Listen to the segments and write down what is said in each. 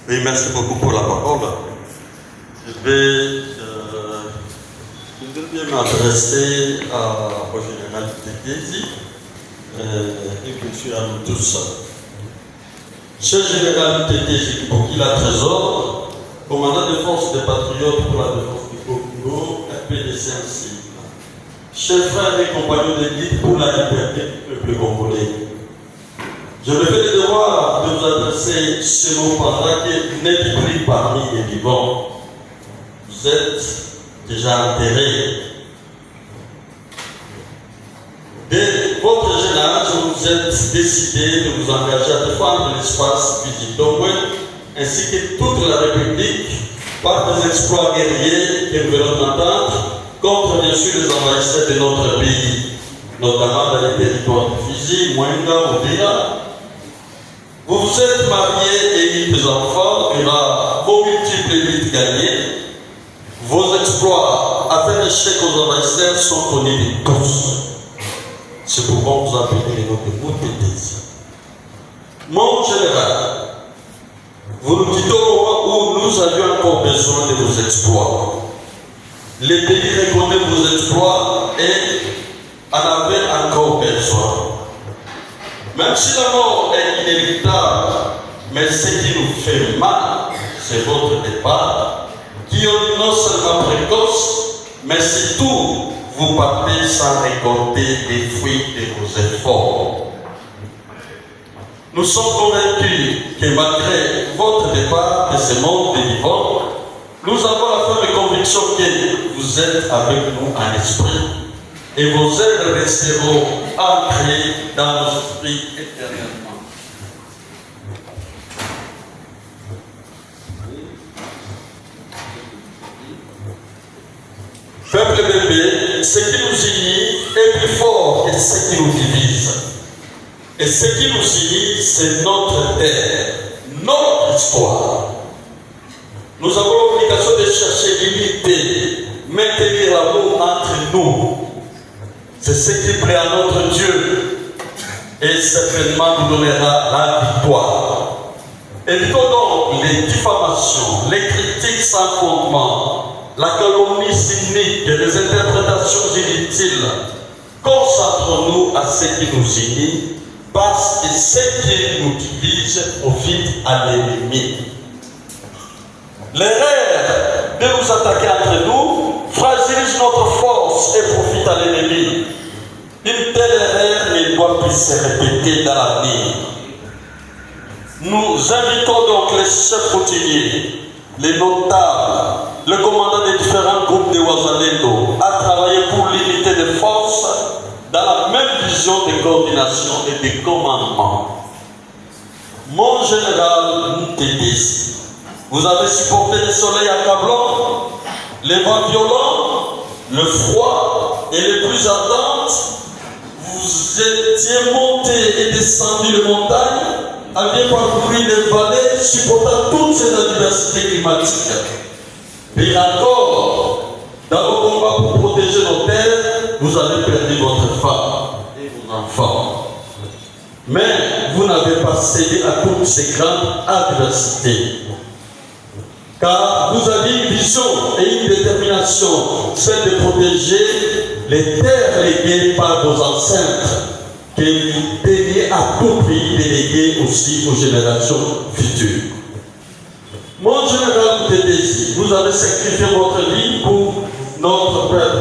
Oui, merci beaucoup pour la parole. Je vais m'adresser au général Tétési et bien sûr à nous tous. Cher général Tétési Kibokila Trésor, commandant des forces des patriotes pour la défense du Congo, FPDC ainsi. Chers frères et compagnons de guide pour la liberté du peuple congolais, je me fais le devoir de vous adresser ce mot pendant que vous n'êtes plus parmi les vivants. Vous êtes déjà enterrés. Dès votre jeune âge, vous êtes décidé de vous engager à défendre l'espace physique d'Ongwe ainsi que toute la République par des exploits guerriers que nous venons d'entendre contre bien sûr les envahisseurs de notre pays, notamment dans les territoires de Fizi, Mwenga, Ouvira. Vous vous êtes mariés et eu des enfants durant vos multiples luttes gagnées. Vos exploits à faire échec aux envahisseurs sont connus de tous. C'est pourquoi vous appelez les noms de Tétési. Mon général, vous nous dites au moment où nous avions encore besoin de vos exploits. Les pays reconnaissent vos exploits et en avaient encore besoin. Même si la mort est inévitable, mais ce qui nous fait mal, c'est votre départ, qui est non seulement précoce, mais surtout, vous partez sans récolter les fruits de vos efforts. Nous sommes convaincus que malgré votre départ de ce monde des vivants, nous avons la ferme conviction que vous êtes avec nous en esprit et vos œuvres resteront ancrées dans nos esprits éternellement. Peuple bébé, ce qui nous unit est plus fort que ce qui nous divise. Et ce qui nous unit, c'est notre terre, notre histoire. Nous avons l'obligation de chercher l'unité, maintenir l'amour entre nous. C'est ce qui plaît à notre Dieu et certainement nous donnera la victoire. Évitons donc les diffamations, les critiques sans fondement, la calomnie cynique, les interprétations inutiles. Concentrons-nous à ce qui nous unit, parce que ce qui nous divise profite à l'ennemi. L'erreur de nous attaquer entre nous fragilise notre force et profite à l'ennemi. Une telle erreur ne doit plus se répéter dans l'avenir. Nous invitons donc les chefs routiniers, les notables, le commandant des différents groupes de Wazalendo à travailler pour l'unité des forces dans la même vision de coordination et de commandement. Mon général Tétési, vous avez supporté le soleil accablant, les vents violents, le froid et les pluies ardentes. Vous étiez monté et descendu les montagnes, aviez parcouru les vallées, supportant toutes ces adversités climatiques. Et encore, dans vos combats pour protéger nos terres, vous avez perdu votre femme et vos enfants. Mais vous n'avez pas cédé à toutes ces grandes adversités. Car vous avez une vision et une détermination, celle de protéger les terres léguées par vos ancêtres, que vous teniez à tout prix déléguer aussi aux générations futures. Mon général Tétési, vous avez sacrifié votre vie pour notre peuple.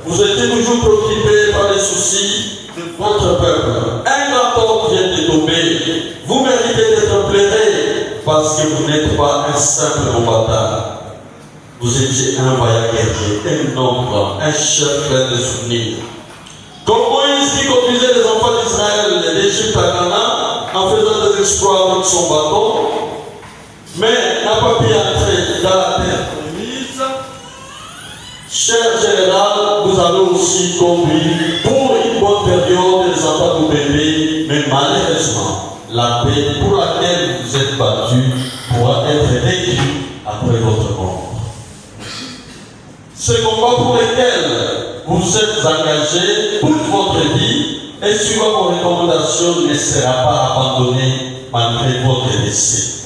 Vous étiez toujours préoccupé par les soucis de votre peuple. Un rapport vient de tomber. Vous méritez d'être pleuré parce que vous n'êtes pas un simple combattant. Vous étiez un vaillant guerrier, un homme, un chef plein de souvenirs. Comme Moïse qui conduisait les enfants d'Israël d'Égypte à Canaan en faisant des exploits avec son bâton, mais n'a pas pu entrer dans la terre promise. Cher général, vous avez aussi conduit pour une bonne période les enfants de bébé, mais malheureusement, la paix pour laquelle vous êtes battu pourra être vécue après votre mort. Ce combat pour lequel vous êtes engagé toute votre vie et suivant vos recommandations ne sera pas abandonné malgré votre décès.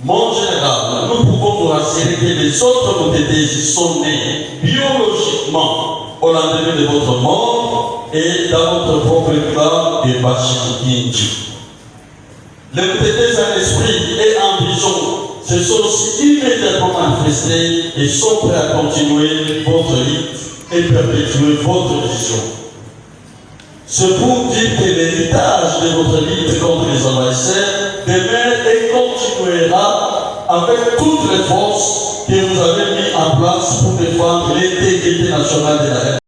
Mon général, nous pouvons vous rassurer que les autres Motétesi sont nés biologiquement au lendemain de votre mort et dans votre propre clan de Bachikinji. Les Motétesi en esprit et en vision se sont aussi immédiatement manifestés et sont prêts à continuer votre rite et perpétuer votre vision. C'est pour dire que l'héritage de votre lutte contre les envahisseurs demeure et continuera avec toutes les forces que vous avez mis en place pour défendre l'intégrité nationale de la République.